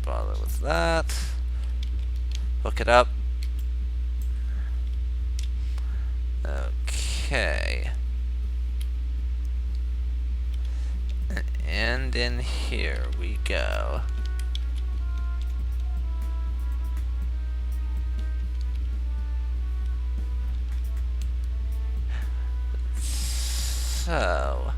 bother with that. Hook it up. Okay. And in here we go. So,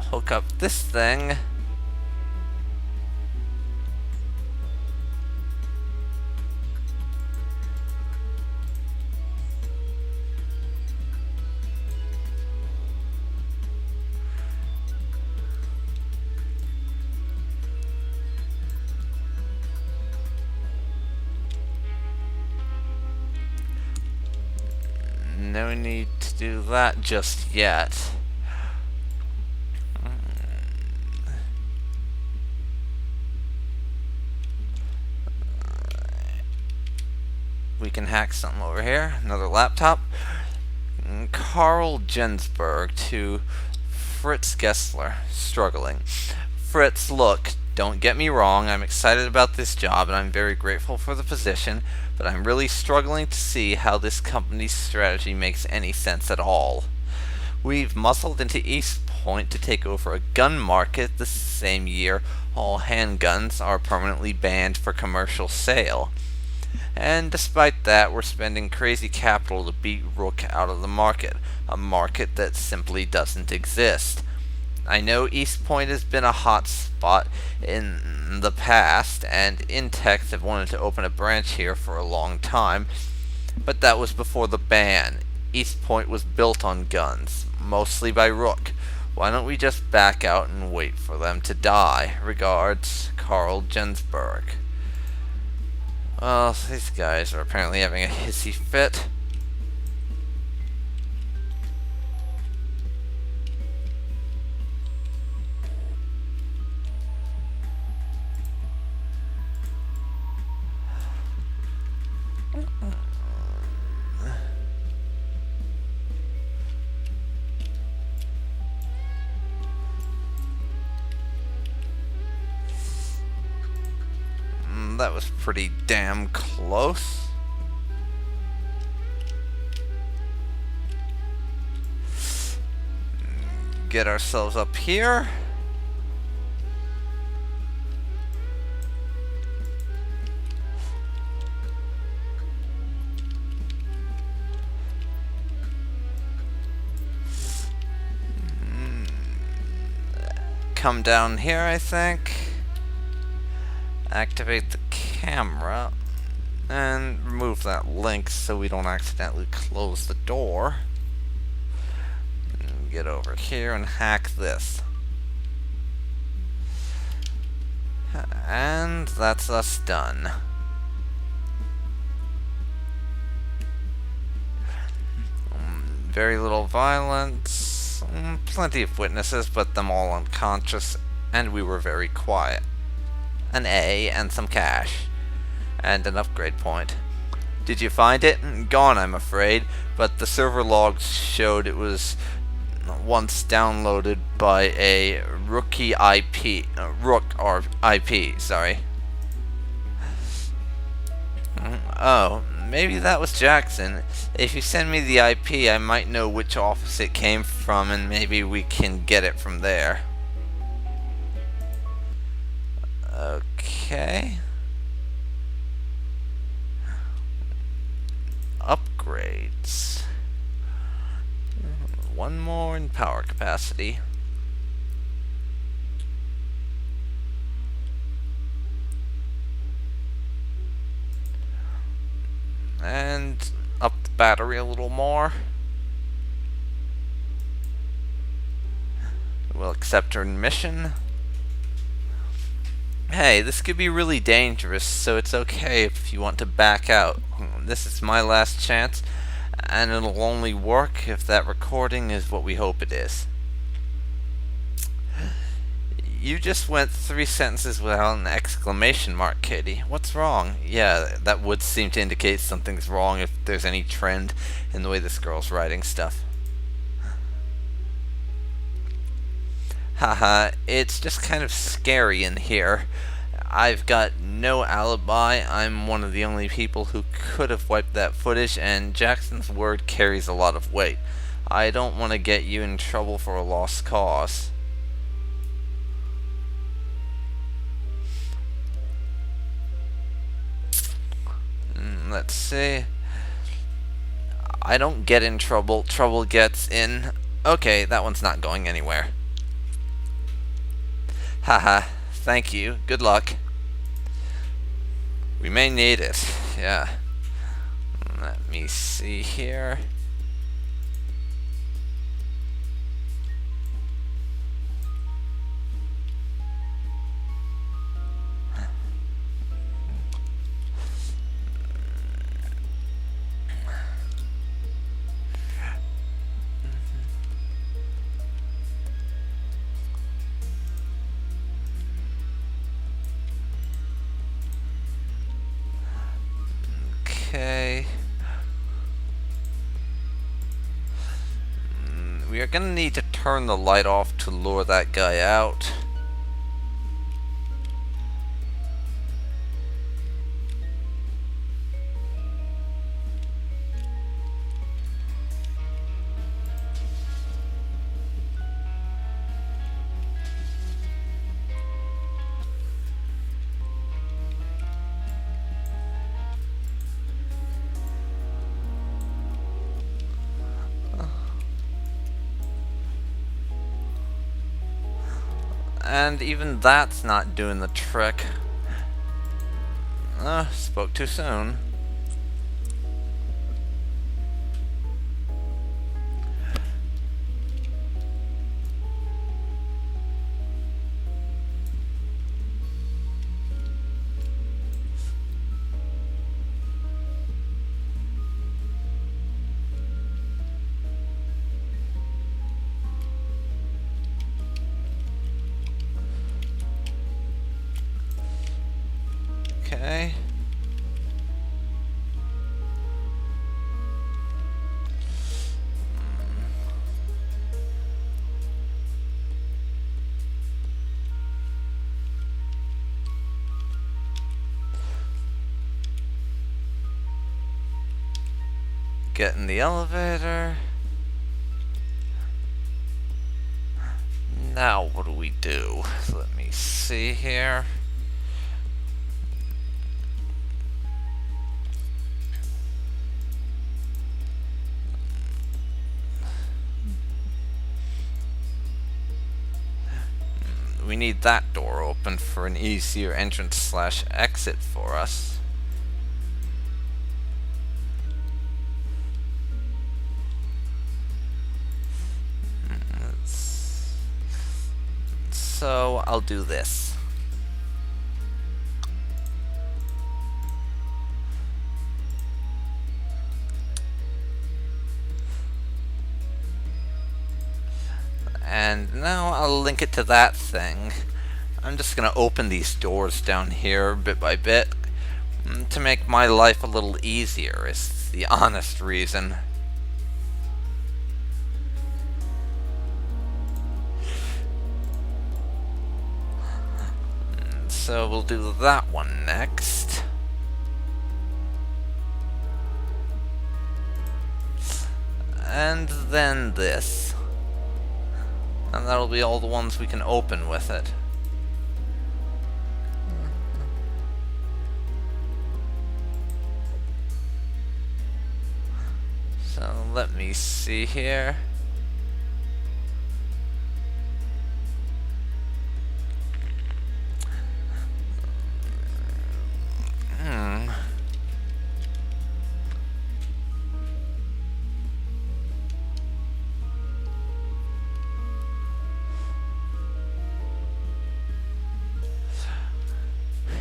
hook up this thing. No need to do that just yet. We can hack something over here. Another laptop. Carl Jensberg to Fritz Gessler. Struggling. Fritz, look, don't get me wrong. I'm excited about this job and I'm very grateful for the position, but I'm really struggling to see how this company's strategy makes any sense at all. We've muscled into East Point to take over a gun market the same year all handguns are permanently banned for commercial sale. And despite that, we're spending crazy capital to beat Rook out of the market, a market that simply doesn't exist. I know East Point has been a hot spot in the past, and Intechs have wanted to open a branch here for a long time, but that was before the ban. East Point was built on guns, mostly by Rook. Why don't we just back out and wait for them to die? Regards, Carl Jensberg. Well, these guys are apparently having a hissy fit. That was pretty damn close. Get ourselves up here. Come down here, I think. Activate the camera and remove that link so we don't accidentally close the door. And get over here and hack this. And that's us done. Very little violence, plenty of witnesses, but them all unconscious, and we were very quiet. An A and some cash. And an upgrade point. Did you find it? Gone, I'm afraid, but the server logs showed it was once downloaded by a Rook IP, sorry. Oh, maybe that was Jackson. If you send me the IP, I might know which office it came from, and maybe we can get it from there. Okay. Upgrades. One more in power capacity. And up the battery a little more. We'll accept her mission. Hey, this could be really dangerous, so it's okay if you want to back out. This is my last chance, and it'll only work if that recording is what we hope it is. You just went 3 sentences without an exclamation mark, Katie. What's wrong? Yeah, that would seem to indicate something's wrong if there's any trend in the way this girl's writing stuff. Haha, it's just kind of scary in here. I've got no alibi. I'm one of the only people who could have wiped that footage, and Jackson's word carries a lot of weight. I don't want to get you in trouble for a lost cause. Let's see. I don't get in trouble. Trouble gets in. Okay, that one's not going anywhere. Haha, thank you. Good luck. We may need it. Yeah. Let me see here. Okay. We are gonna need to turn the light off to lure that guy out. And even that's not doing the trick. Spoke too soon. Okay. Get in the elevator. Now what do we do? Let me see here. We need that door open for an easier entrance/exit for us. So I'll do this. And now I'll link it to that thing. I'm just gonna open these doors down here bit by bit to make my life a little easier, is the honest reason. So we'll do that one next. And then this. And that'll be all the ones we can open with it. So let me see here.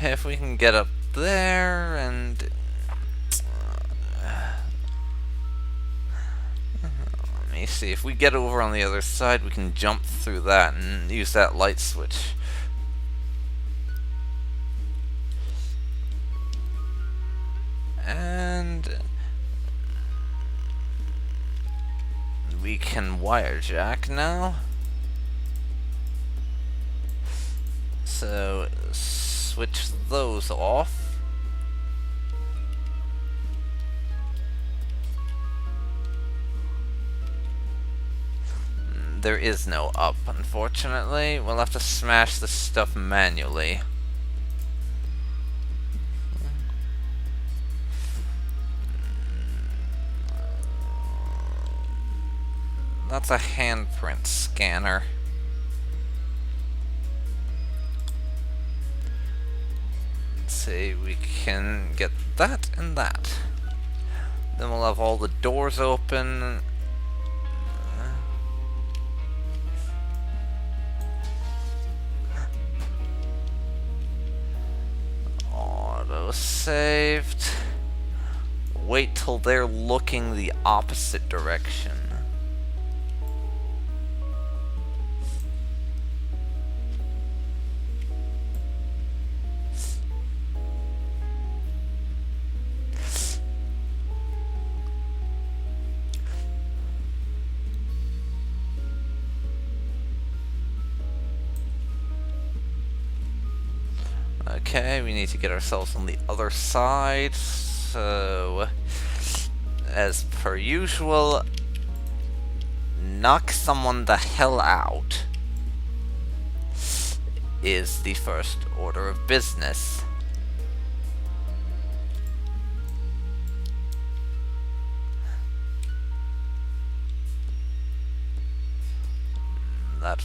If we can get up there and let me see. If we get over on the other side, we can jump through that and use that light switch. And we can wire jack now. So switch those off. There is no up, unfortunately. We'll have to smash this stuff manually. That's a handprint scanner. Let's see, we can get that and that. Then we'll have all the doors open. Auto saved. Wait till they're looking the opposite direction. Okay, we need to get ourselves on the other side, so as per usual, knock someone the hell out is the first order of business. That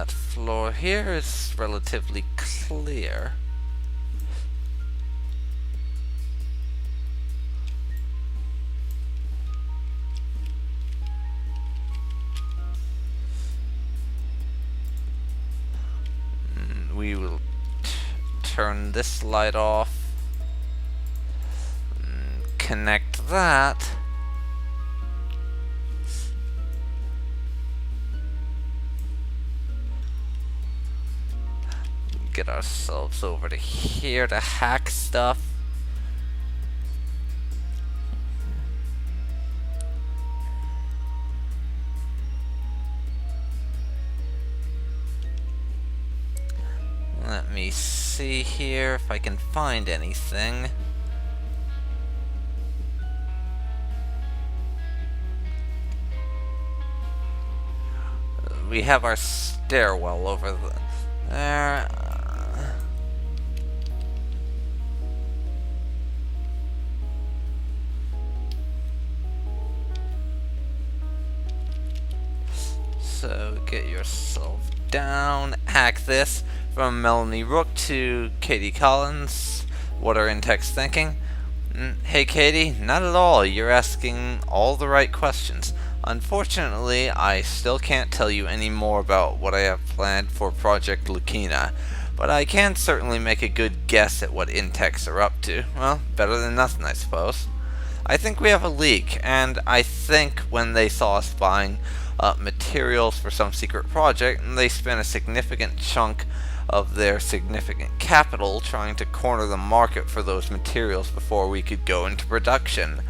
floor here is relatively clear. We will turn this light off. Connect that. Get ourselves over to here to hack stuff. Let me see here if I can find anything. We have our stairwell over there. So get yourself down, hack this. From Melanie Rook to Katie Collins. What are Intex thinking? Hey Katie, not at all. You're asking all the right questions. Unfortunately, I still can't tell you any more about what I have planned for Project Lucina, but I can certainly make a good guess at what Intex are up to. Well, better than nothing, I suppose. I think we have a leak, and I think when they saw us buying materials for some secret project, they spent a significant chunk of their significant capital trying to corner the market for those materials before we could go into production.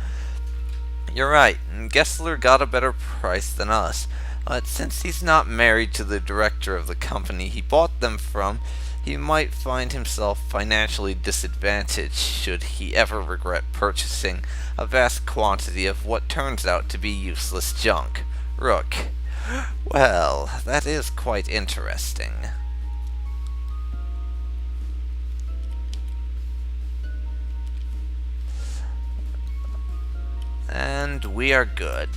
You're right, Gessler got a better price than us, but since he's not married to the director of the company he bought them from, he might find himself financially disadvantaged should he ever regret purchasing a vast quantity of what turns out to be useless junk. Rook. Well, that is quite interesting. And we are good.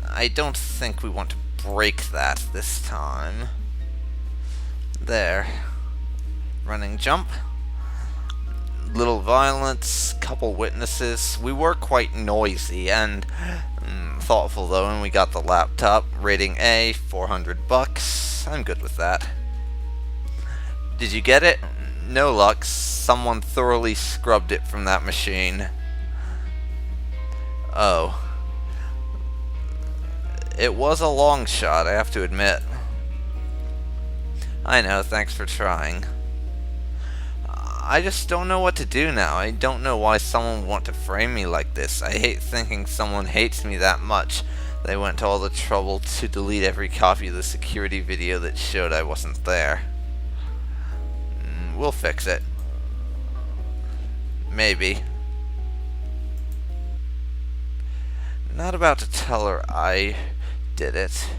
I don't think we want to break that this time. There. Running jump. Little violence, couple witnesses. We were quite noisy and thoughtful though, and we got the laptop. Rating A, $400. I'm good with that. Did you get it? No luck. Someone thoroughly scrubbed it from that machine. Oh. It was a long shot, I have to admit. I know, thanks for trying. I just don't know what to do now. I don't know why someone would want to frame me like this. I hate thinking someone hates me that much. They went to all the trouble to delete every copy of the security video that showed I wasn't there. We'll fix it. Maybe. Not about to tell her I did it.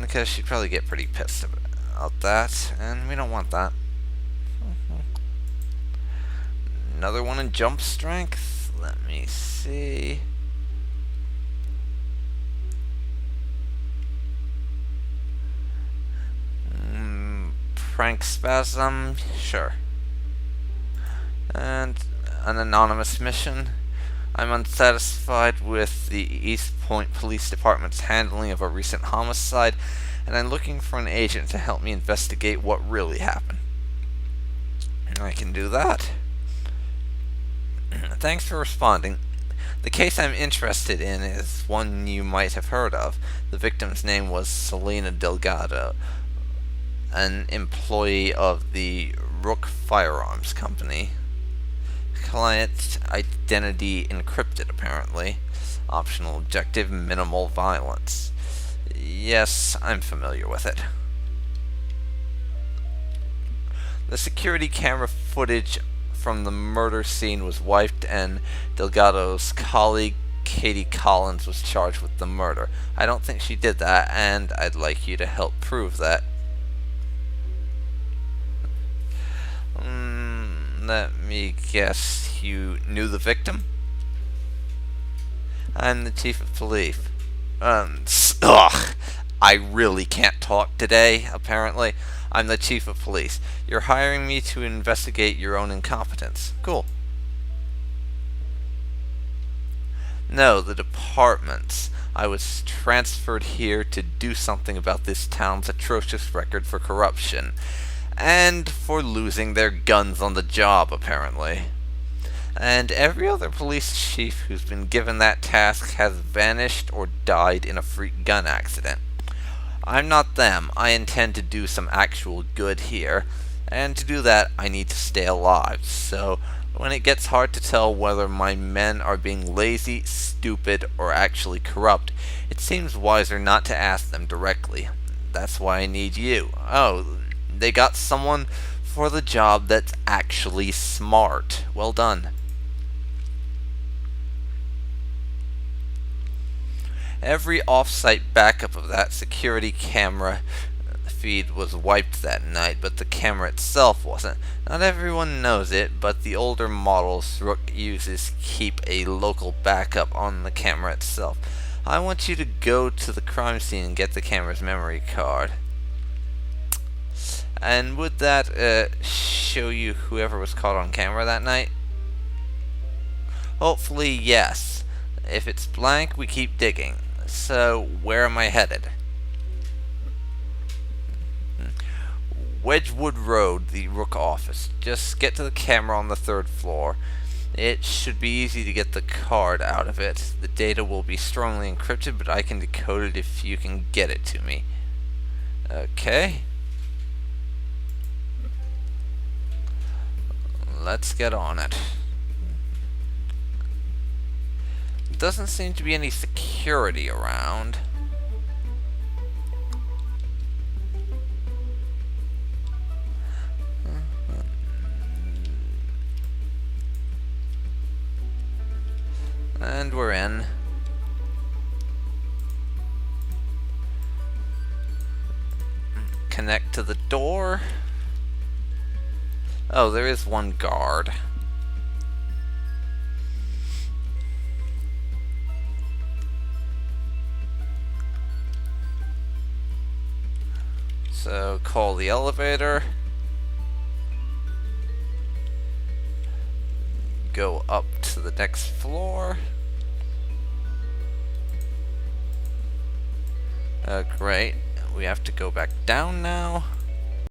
Because she'd probably get pretty pissed about that, and we don't want that. Another one in jump strength. Let me see. Prank spasm, sure. And an anonymous mission. I'm unsatisfied with the East Point Police Department's handling of a recent homicide, and I'm looking for an agent to help me investigate what really happened. I can do that. Thanks for responding. The case I'm interested in is one you might have heard of. The victim's name was Selena Delgado, an employee of the Rook Firearms Company. Client identity encrypted, apparently. Optional objective, minimal violence. Yes, I'm familiar with it. The security camera footage from the murder scene was wiped, and Delgado's colleague, Katie Collins, was charged with the murder. I don't think she did that, and I'd like you to help prove that. Let me guess, you knew the victim? I'm the chief of police. Ugh, I really can't talk today, apparently. I'm the chief of police. You're hiring me to investigate your own incompetence. Cool. No, the department's. I was transferred here to do something about this town's atrocious record for corruption. And for losing their guns on the job, apparently. And every other police chief who's been given that task has vanished or died in a freak gun accident. I'm not them. I intend to do some actual good here, and to do that I need to stay alive. So when it gets hard to tell whether my men are being lazy, stupid, or actually corrupt, it seems wiser not to ask them directly. That's why I need you. Oh, they got someone for the job that's actually smart. Well done. Every off-site backup of that security camera feed was wiped that night, but the camera itself wasn't. Not everyone knows it, but the older models Rook uses keep a local backup on the camera itself. I want you to go to the crime scene and get the camera's memory card. And would that show you whoever was caught on camera that night? Hopefully, yes. If it's blank, we keep digging. So, where am I headed? Wedgwood Road, the Rook office. Just get to the camera on the 3rd floor. It should be easy to get the card out of it. The data will be strongly encrypted, but I can decode it if you can get it to me. Okay. Let's get on it. Doesn't seem to be any security around. And we're in. Connect to the door. Oh, there is one guard. So, call the elevator. Go up to the next floor. Great. we have to go back down now.